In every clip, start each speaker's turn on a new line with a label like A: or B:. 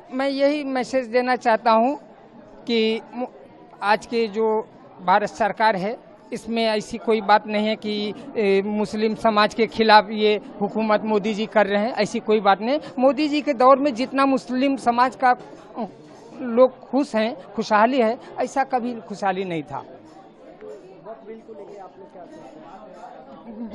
A: मैं यही मैसेज देना चाहता हूँ कि आज के जो भारत सरकार है इसमें ऐसी कोई बात नहीं है कि मुस्लिम समाज के खिलाफ ये हुकूमत मोदी जी कर रहे हैं, ऐसी कोई बात नहीं। मोदी जी के दौर में जितना मुस्लिम समाज का लोग खुश हैं, खुशहाली है, ऐसा कभी खुशहाली नहीं था।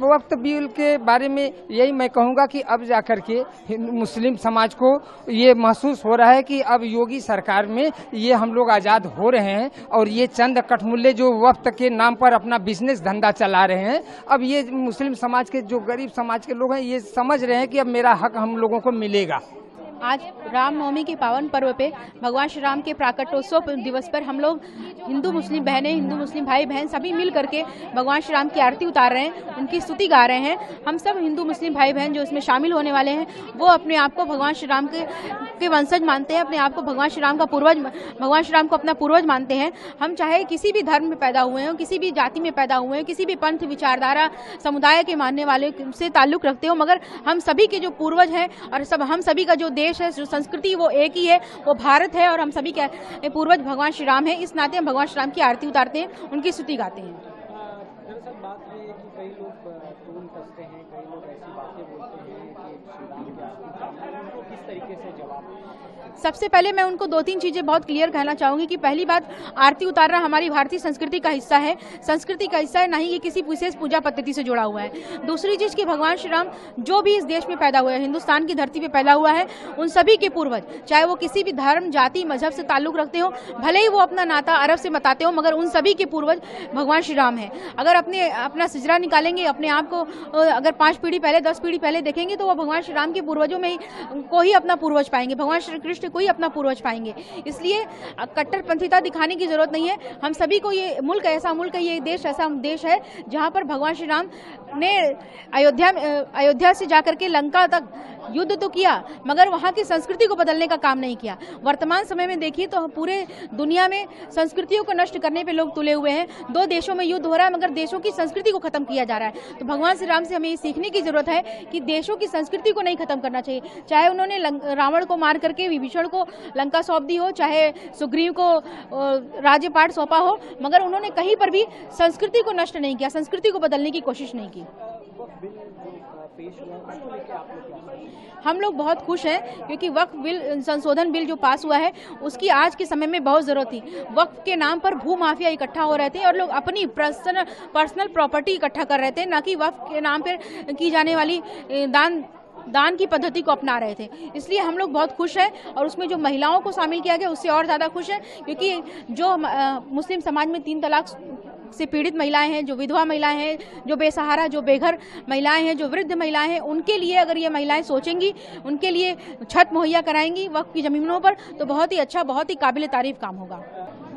A: वक्त बिल के बारे में यही मैं कहूँगा कि अब जाकर के मुस्लिम समाज को ये महसूस हो रहा है कि अब योगी सरकार में ये हम लोग आज़ाद हो रहे हैं और ये चंद कठमुल्ले जो वक्त के नाम पर अपना बिजनेस धंधा चला रहे हैं, अब ये मुस्लिम समाज के जो गरीब समाज के लोग हैं ये समझ रहे हैं कि अब मेरा हक हम लोगों को मिलेगा।
B: आज रामनवमी के पावन पर्व पे भगवान श्री राम के प्राकटोत्सव दिवस पर हम लोग हिंदू मुस्लिम बहनें, हिंदू मुस्लिम भाई बहन सभी मिल करके भगवान श्री राम की आरती उतार रहे हैं, उनकी स्तुति गा रहे हैं। हम सब हिंदू मुस्लिम भाई बहन जो इसमें शामिल होने वाले हैं वो अपने आप को भगवान श्री राम के वंशज मानते हैं, अपने आप को भगवान श्री राम का पूर्वज, भगवान श्री राम को अपना पूर्वज मानते हैं। हम चाहे किसी भी धर्म में पैदा हुए हों, किसी भी जाति में पैदा हुए हों, किसी भी पंथ विचारधारा समुदाय के मानने वाले से ताल्लुक रखते हो, मगर हम सभी के जो पूर्वज हैं और हम सभी का जो देश है, जो संस्कृति वो एक ही है, वो भारत है और हम सभी के पूर्वज भगवान श्री राम है। इस नाते हम भगवान श्री राम की आरती उतारते हैं, उनकी स्तुति गाते हैं।
C: दरअसल बात ये है कि कई लोग टोन कसते हैं, कई लोग ऐसी बातें बोलते हैं कि श्री राम की आरती उनको किस तरीके से जवाब?
B: सबसे पहले मैं उनको 2-3 चीजें बहुत क्लियर कहना चाहूंगी कि पहली बात, आरती उतारना हमारी भारतीय संस्कृति का हिस्सा है, संस्कृति का हिस्सा है, ना ही ये किसी विशेष पूजा पद्धति से जुड़ा हुआ है। दूसरी चीज कि भगवान श्री राम जो भी इस देश में पैदा हुए हैं, हिंदुस्तान की धरती पे पैदा हुआ है, उन सभी के पूर्वज, चाहे वो किसी भी धर्म जाति मजहब से ताल्लुक रखते हो, भले ही वो अपना नाता अरब से बताते हो, मगर उन सभी के पूर्वज भगवान श्री राम है। अगर अपना सिजरा निकालेंगे, अपने आप को अगर 5 पीढ़ी पहले 10 पीढ़ी पहले देखेंगे तो वो भगवान श्री राम के पूर्वजों में को ही अपना पूर्वज पाएंगे, भगवान श्री कृष्ण को ही अपना पूर्वज पाएंगे। इसलिए कट्टरपंथीता दिखाने की जरूरत नहीं है। हम सभी को ये मुल्क ऐसा मुल्क है, ये देश ऐसा देश है जहां पर भगवान श्री राम ने अयोध्या से जाकर के लंका तक युद्ध तो किया, मगर वहां की संस्कृति को बदलने का काम नहीं किया। वर्तमान समय में देखिए तो पूरे दुनिया में संस्कृतियों को नष्ट करने पे लोग तुले हुए हैं। 2 देशों में युद्ध हो रहा है, मगर देशों की संस्कृति को खत्म किया जा रहा है। तो भगवान श्री राम से हमें ये सीखने की जरूरत है कि देशों की संस्कृति को नहीं खत्म करना चाहिए। चाहे उन्होंने रावण को मार करके विभीषण को लंका सौंप दी हो, चाहे सुग्रीव को राज्यपाट सौंपा हो, मगर उन्होंने कहीं पर भी संस्कृति को नष्ट नहीं किया, संस्कृति को बदलने की कोशिश नहीं की। हम लोग बहुत खुश हैं क्योंकि वक्फ बिल, संशोधन बिल जो पास हुआ है उसकी आज के समय में बहुत जरूरत थी। वक्फ के नाम पर भू माफिया इकट्ठा हो रहे थे और लोग अपनी पर्सनल प्रॉपर्टी इकट्ठा कर रहे थे, ना कि वक्फ के नाम पर की जाने वाली दान की पद्धति को अपना रहे थे। इसलिए हम लोग बहुत खुश हैं और उसमें जो महिलाओं को शामिल किया गया उससे और ज़्यादा खुश हैं, क्योंकि जो मुस्लिम समाज में 3 तलाक से पीड़ित महिलाएं हैं, जो विधवा महिलाएं हैं, जो बेसहारा, जो बेघर महिलाएं हैं, जो वृद्ध महिलाएं हैं, उनके लिए अगर ये महिलाएं सोचेंगी, उनके लिए छत मुहैया कराएंगी वक्फ की ज़मीनों पर, तो बहुत ही अच्छा, बहुत ही काबिल तारीफ काम होगा।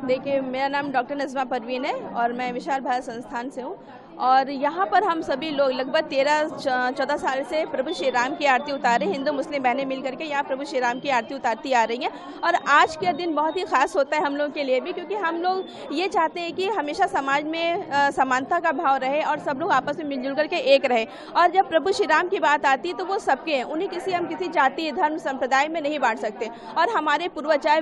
D: देखिए, मेरा नाम डॉक्टर नज़मा परवीन है और मैं विशाल भारत संस्थान से हूँ और यहाँ पर हम सभी लोग लगभग 13-14 साल से प्रभु श्री राम की आरती उतारे, हिंदू मुस्लिम बहनें मिल करके यहाँ प्रभु श्री राम की आरती उतारती आ रही हैं। और आज के दिन बहुत ही खास होता है हम लोग के लिए भी, क्योंकि हम लोग ये चाहते हैं कि हमेशा समाज में समानता का भाव रहे और सब लोग आपस में मिलजुल करके एक रहे। और जब प्रभु श्री राम की बात आती है तो वो सबके हैं, उन्हें हम किसी जाति धर्म संप्रदाय में नहीं बांट सकते। और हमारे पूर्वज, चाहे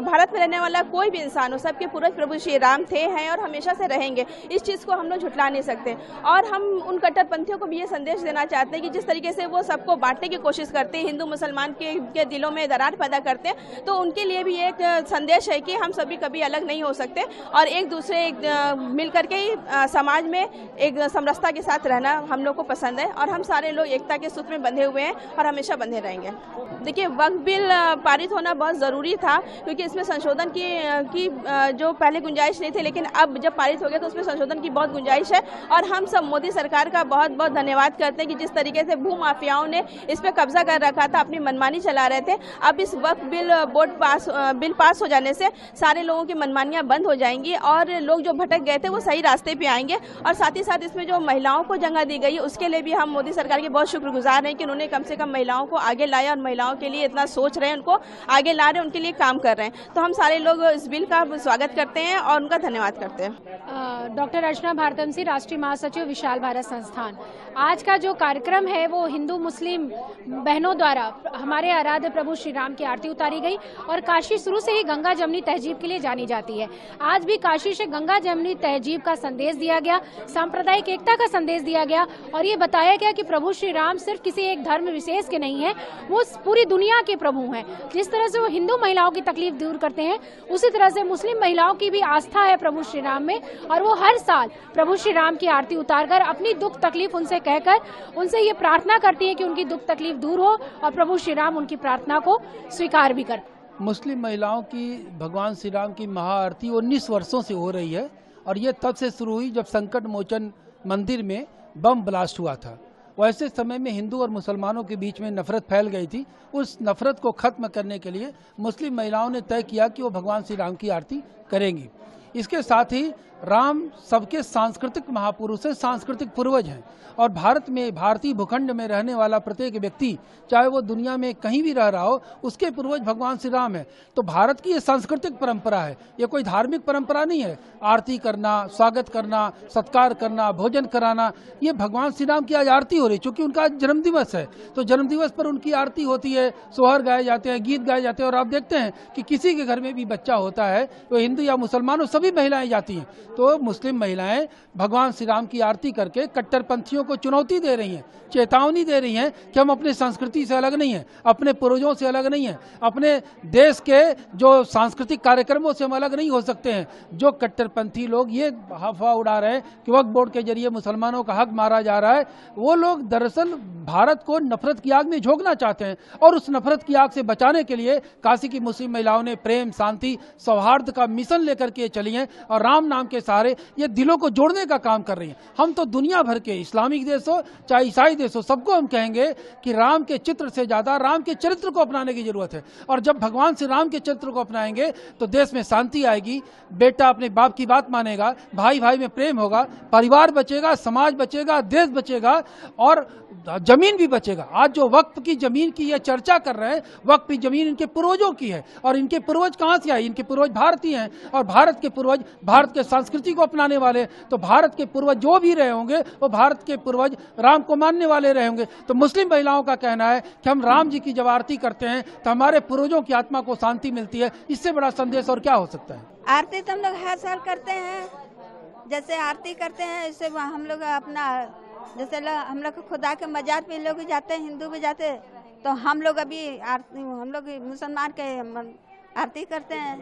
D: भारत में रहने वाला कोई भी इंसान हो, सबके पूर्वज प्रभु श्री राम थे, हैं और हमेशा से रहेंगे। इस चीज़ को हम लोग झुटला नहीं सकते। और हम उन कट्टरपंथियों को भी ये संदेश देना चाहते हैं कि जिस तरीके से वो सबको बांटने की कोशिश करते हैं, हिंदू मुसलमान के दिलों में दरार पैदा करते हैं, तो उनके लिए भी एक संदेश है कि हम सभी कभी अलग नहीं हो सकते और एक दूसरे मिल करके ही समाज में एक समरसता के साथ रहना हम लोग को पसंद है और हम सारे लोग एकता के सूत्र में बंधे हुए हैं और हमेशा बंधे रहेंगे। देखिए, वक्फ बिल पारित होना बहुत ज़रूरी था, क्योंकि इसमें संशोधन की जो पहले गुंजाइश नहीं थी, लेकिन अब जब पारित हो गया तो उसमें संशोधन की बहुत गुंजाइश है। और हम सब मोदी सरकार का बहुत बहुत धन्यवाद करते हैं कि जिस तरीके से भू माफियाओं ने इस पर कब्जा कर रखा था, अपनी मनमानी चला रहे थे, अब इस वक्फ बिल पास हो जाने से सारे लोगों की मनमानियां बंद हो जाएंगी और लोग जो भटक गए थे वो सही रास्ते पे आएंगे। और साथ ही साथ इसमें जो महिलाओं को जगह दी गई है उसके लिए भी हम मोदी सरकार के बहुत शुक्रगुजार हैं कि उन्होंने कम से कम महिलाओं को आगे लाया और महिलाओं के लिए इतना सोच रहे हैं, उनको आगे ला रहे हैं, उनके लिए काम कर रहे हैं। तो हम सारे लोग इस बिल का स्वागत करते हैं और उनका धन्यवाद करते हैं।
E: डॉक्टर अर्चना भारतम से राष्ट्रीय महासचिव विशाल भारत संस्थान। आज का जो कार्यक्रम है वो हिंदू मुस्लिम बहनों द्वारा हमारे आराध्य प्रभु श्री राम की आरती उतारी गई और काशी शुरू से ही गंगा जमनी तहजीब के लिए जानी जाती है। आज भी काशी से गंगा जमनी तहजीब का संदेश दिया गया, सांप्रदायिक एकता का संदेश दिया गया और ये बताया गया कि प्रभु श्री राम सिर्फ किसी एक धर्म विशेष के नहीं है, वो पूरी दुनिया के प्रभु हैं। जिस तरह से वो हिंदू महिलाओं की तकलीफ दूर करते हैं, उसी तरह से मुस्लिम महिलाओं की भी आस्था है प्रभु श्री राम में और वो हर साल प्रभु श्री राम की आरती उतारकर अपनी दुख तकलीफ उनसे कहकर उनसे ये प्रार्थना करती है कि उनकी दुख तकलीफ दूर हो और प्रभु श्री राम उनकी प्रार्थना को स्वीकार भी करते।
F: मुस्लिम महिलाओं की भगवान श्री राम की महाआरती 19 वर्षों से हो रही है और ये तब से शुरू हुई जब संकट मोचन मंदिर में बम ब्लास्ट हुआ था। वैसे समय में हिंदू और मुसलमानों के बीच में नफरत फैल गई थी। उस नफरत को खत्म करने के लिए मुस्लिम महिलाओं ने तय किया कि वो भगवान श्री राम की आरती करेंगी। इसके साथ ही राम सबके सांस्कृतिक महापुरुष हैं, सांस्कृतिक पूर्वज हैं और भारत में, भारतीय भूखंड में रहने वाला प्रत्येक व्यक्ति, चाहे वो दुनिया में कहीं भी रह रहा हो, उसके पूर्वज भगवान श्री राम है। तो भारत की ये सांस्कृतिक परंपरा है, ये कोई धार्मिक परंपरा नहीं है। आरती करना, स्वागत करना, सत्कार करना, भोजन कराना, ये भगवान श्री राम की आज आरती हो रही, चूंकि उनका आज जन्मदिवस है तो जन्मदिवस पर उनकी आरती होती है, सोहर गाए जाते हैं, गीत गाए जाते हैं। और आप देखते हैं कि किसी के घर में भी बच्चा होता है तो हिंदू या मुसलमान सभी महिलाएं जाती हैं। तो मुस्लिम महिलाएं भगवान श्री राम की आरती करके कट्टरपंथियों को चुनौती दे रही हैं, चेतावनी दे रही हैं कि हम अपनी संस्कृति से अलग नहीं हैं, अपने पूर्वजों से अलग नहीं हैं, अपने देश के जो सांस्कृतिक कार्यक्रमों से हम अलग नहीं हो सकते हैं। जो कट्टरपंथी लोग ये अफवाह उड़ा रहे हैं कि वक्फ बोर्ड के जरिए मुसलमानों का हक मारा जा रहा है, वो लोग दरअसल भारत को नफरत की आग में झोंकना चाहते हैं और उस नफरत की आग से बचाने के लिए काशी की मुस्लिम महिलाओं ने प्रेम, शांति, सौहार्द का मिशन लेकर के चली हैं और राम नाम के सहारे ये दिलों को जोड़ने का काम कर रही हैं। हम तो दुनिया भर के इस्लामिक देश हो चाहे ईसाई देश हो, सबको हम कहेंगे कि राम के चित्र से ज्यादा राम के चरित्र को अपनाने की जरूरत है। और जब भगवान श्री राम के चरित्र को अपनाएंगे तो देश में शांति आएगी, बेटा अपने बाप की बात मानेगा, भाई भाई में प्रेम होगा, परिवार बचेगा, समाज बचेगा, देश बचेगा और जमीन भी बचेगा। आज जो वक्फ की जमीन की ये चर्चा कर रहे हैं, वक्फ की जमीन इनके पूर्वजों की है और इनके पूर्वज कहां से आए? इनके पूर्वज भारतीय हैं और भारत के पूर्वज भारत के संस्कृति को अपनाने वाले। तो भारत के पूर्वज जो भी रहे होंगे वो भारत के पूर्वज राम को मानने वाले रहे होंगे। तो मुस्लिम महिलाओं का कहना है कि हम राम जी की जब आरती करते हैं तो हमारे पूर्वजों की आत्मा को शांति मिलती है। इससे बड़ा संदेश और क्या हो सकता है?
G: आरती तो हम लोग हर साल करते हैं, जैसे आरती करते हैं इससे हम लोग अपना, जैसे हम लोग खुदा के मजार पे लोग जाते हैं, हिंदू भी जाते हैं, तो हम लोग अभी आरती, हम लोग मुसलमान के आरती करते हैं।